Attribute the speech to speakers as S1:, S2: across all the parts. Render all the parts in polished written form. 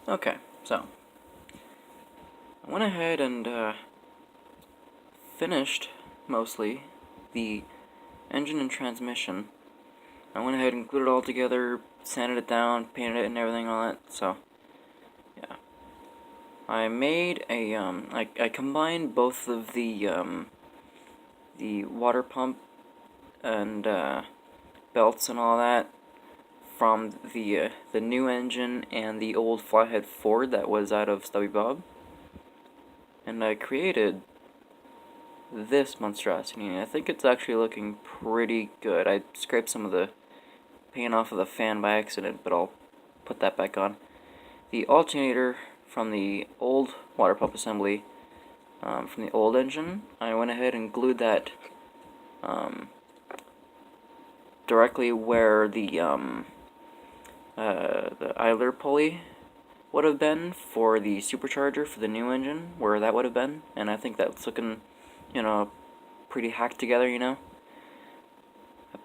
S1: Okay, so I went ahead and finished mostly the engine and transmission. I went ahead and glued it all together, sanded it down, painted it and everything on it. So yeah, I made a I combined both of the water pump and belts and all that from the new engine and the old flathead Ford that was out of Stubby Bob, and I created this monstrosity. I think it's actually looking pretty good. I scraped some of the paint off of the fan by accident, but I'll put that back on. The alternator from the old water pump assembly, from the old engine, I went ahead and glued that directly where the idler pulley would have been for the supercharger for the new engine, where that would have been, and I think that's looking, pretty hacked together, I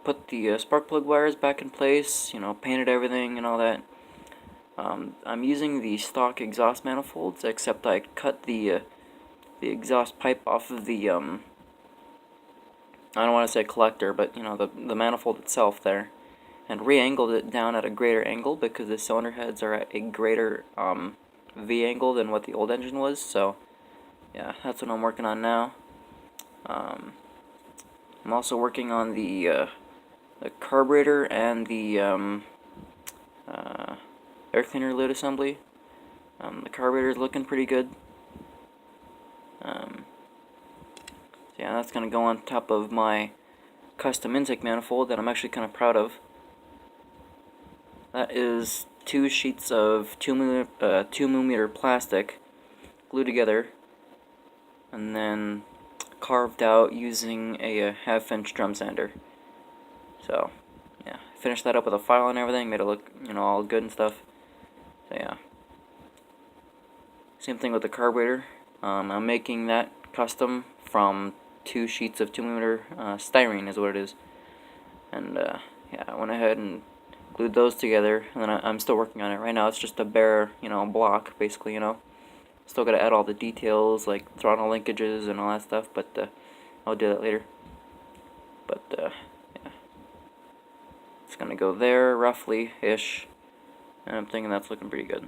S1: put the spark plug wires back in place, painted everything and all that. I'm using the stock exhaust manifolds, except I cut the exhaust pipe off of the, I don't want to say collector, but, the manifold itself there, and re-angled it down at a greater angle because the cylinder heads are at a greater V angle than what the old engine was. So yeah, that's what I'm working on now. I'm also working on the carburetor and the air cleaner lid assembly. The carburetor is looking pretty good. So yeah, that's going to go on top of my custom intake manifold that I'm actually kind of proud of. That is 2 sheets of 2mm plastic glued together and then carved out using a 1/2-inch drum sander. So yeah, finished that up with a file and everything, made it look all good and stuff. So yeah, same thing with the carburetor. I'm making that custom from 2 sheets of 2mm styrene is what it is. And yeah, I went ahead and glued those together, and then I'm still working on it. Right now it's just a bare, block, basically, Still gotta add all the details, like throttle linkages and all that stuff, but I'll do that later. But yeah, it's gonna go there, roughly-ish, and I'm thinking that's looking pretty good.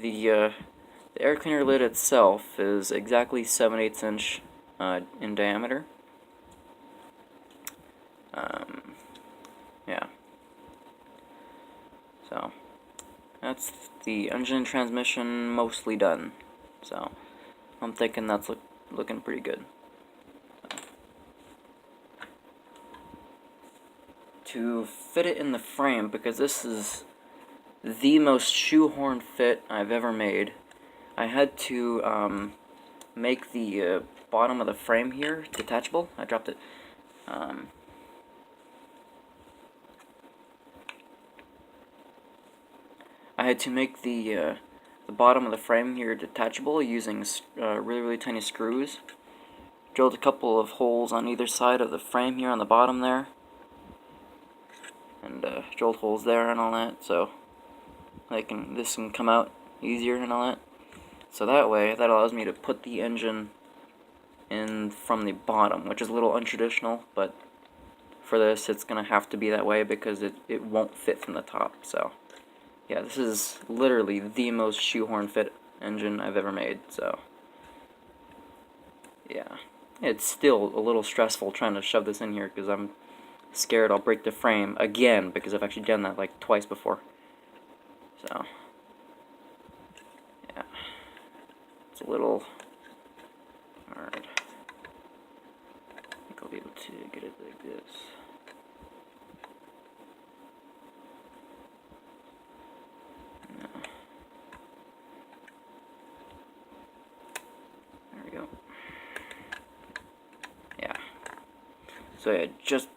S1: The air cleaner lid itself is exactly 7/8 inch in diameter. Yeah. So that's the engine and transmission mostly done. So I'm thinking that's looking pretty good. To fit it in the frame, because this is the most shoehorn fit I've ever made, I had to make the bottom of the frame here detachable. I dropped it. I had to make the bottom of the frame here detachable using really tiny screws. Drilled a couple of holes on either side of the frame here on the bottom there, and drilled holes there and all that, so this can come out easier and all that. So that way, that allows me to put the engine in from the bottom, which is a little untraditional, but for this it's gonna have to be that way because it won't fit from the top. So yeah, this is literally the most shoehorn fit engine I've ever made, so yeah. It's still a little stressful trying to shove this in here because I'm scared I'll break the frame again because I've actually done that like twice before. So yeah, it's a little hard. I think I'll be able to get it like this. There we go. Yeah. So yeah, it just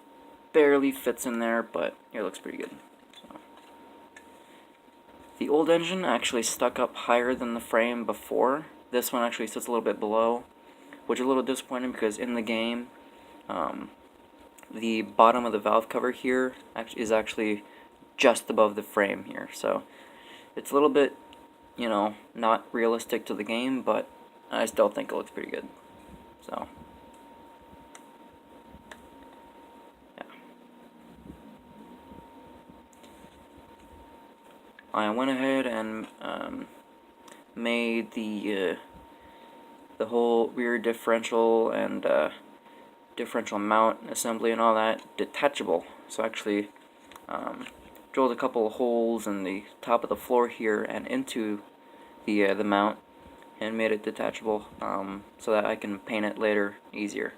S1: barely fits in there, but it looks pretty good. So. The old engine actually stuck up higher than the frame before. This one actually sits a little bit below, which is a little disappointing because in the game, the bottom of the valve cover here is actually just above the frame here. So It's a little bit, you know, not realistic to the game, but I still think it looks pretty good. So, yeah. I went ahead and made the whole rear differential and differential mount assembly and all that detachable. So actually drilled a couple of holes in the top of the floor here and into the mount and made it detachable so that I can paint it later easier.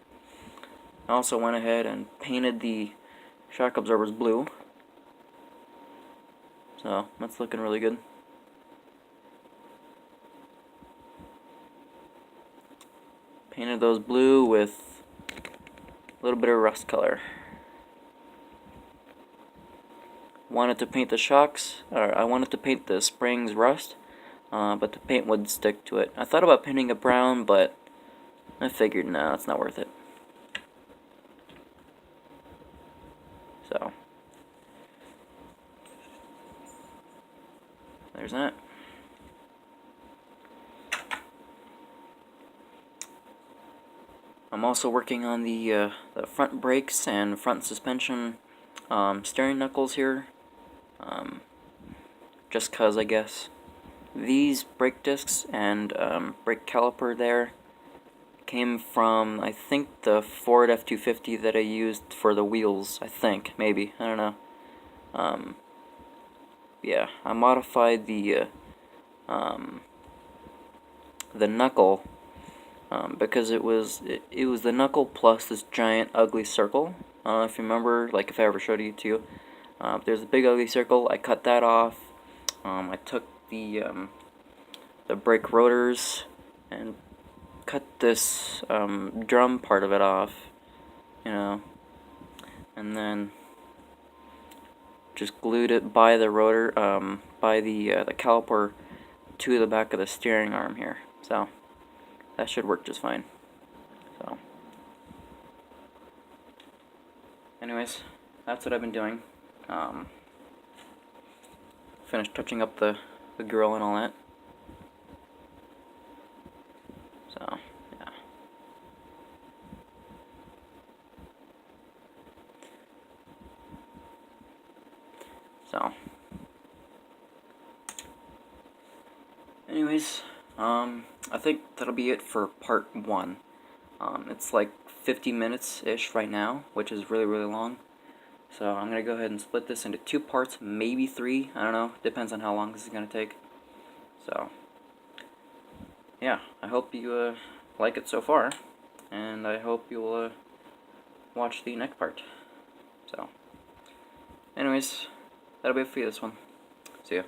S1: I also went ahead and painted the shock absorbers blue, so that's looking really good. Painted those blue with a little bit of rust color. Wanted to paint the shocks, or I wanted to paint the springs rust, but the paint would stick to it. I thought about painting it brown, but I figured, no, it's not worth it. So, there's that. I'm also working on the front brakes and front suspension steering knuckles here, just cause I guess. These brake discs and brake caliper there came from, I think, the Ford F-250 that I used for the wheels, I think, maybe, I don't know. Yeah, I modified the knuckle because it was the knuckle plus this giant ugly circle. I don't know if you remember, like if I ever showed it to you. There's a big ugly circle. I cut that off. I took the brake rotors and cut this drum part of it off, you know, and then just glued it by the rotor, by the caliper to the back of the steering arm here. So that should work just fine. So, anyways, that's what I've been doing. Finished touching up the grill and all that. So, yeah. So, anyways, I think that'll be it for part 1. It's like 50 minutes-ish right now, which is really, really long. So I'm going to go ahead and split this into 2 parts, maybe 3, I don't know, depends on how long this is going to take. So, yeah, I hope you like it so far, and I hope you'll watch the next part. So, anyways, that'll be it for this one. See ya.